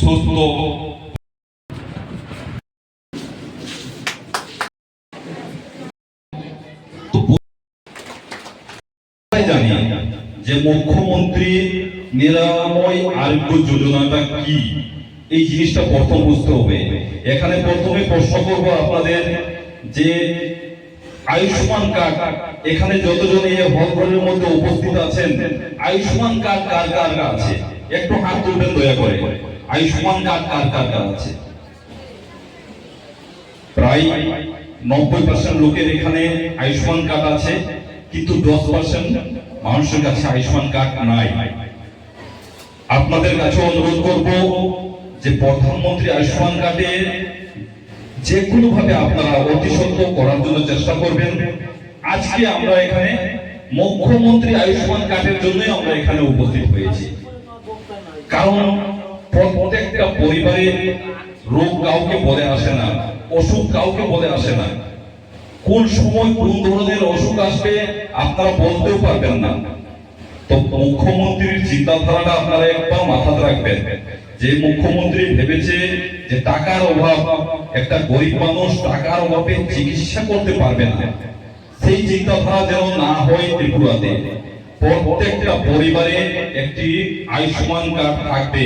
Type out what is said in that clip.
সুস্থ জানি যে মুখ্যমন্ত্রী নিরাময় আরোগ্য যোজনাটা কি, এই জিনিসটা প্রথম বুঝতে হবে। এখানে প্রথমে প্রশ্ন করবো আপনাদের যে আয়ুষ্মান কার্ড, এখানে যতজন এই হলঘরের মধ্যে উপস্থিত আছেন, আয়ুষ্মান কার্ড কার কার আছে একটু হাত তুলবেন দয়া করে। আয়ুষ্মান কার্ড কার কার আছে? প্রায় 90% লোকের এখানে আয়ুষ্মান কার্ড আছে, কিন্তু 10% মানুষের কাছে আয়ুষ্মান কার্ড নাই। আপনাদের কাছে অনুরোধ করব যে প্রধানমন্ত্রী আয়ুষ্মান কার্ডে যে কোনো ভাবে আপনারা অতি সত্ত্বর করার জন্য চেষ্টা করবেন। আজকে আমরা এখানে মুখ্যমন্ত্রী আয়ুষ্মান কার্ডের জন্যই আমরা এখানে উপস্থিত হয়েছি, কারণ প্রত্যেকটা পরিবারে রোগ কাউকে বলে আসে না, অসুখ কাউকে বলে আসে না। কোন সময় কোন ধরনের অসুখ আসবে আপনারা বলতেও পারবেন না। তো মুখ্যমন্ত্রীর চিন্তাধারাটা আপনারা একবার মাথায় রাখবেন যে মুখ্যমন্ত্রী ভেবেছে যে টাকার অভাব, একটা গরিব মানুষ টাকার অভাবে চিকিৎসা করতে পারবে না, সেই চিন্তাধারা যেন না হয়। ত্রিপুরাতে প্রত্যেকটা পরিবারে একটি আয়ুষ্মান কার্ড থাকবে।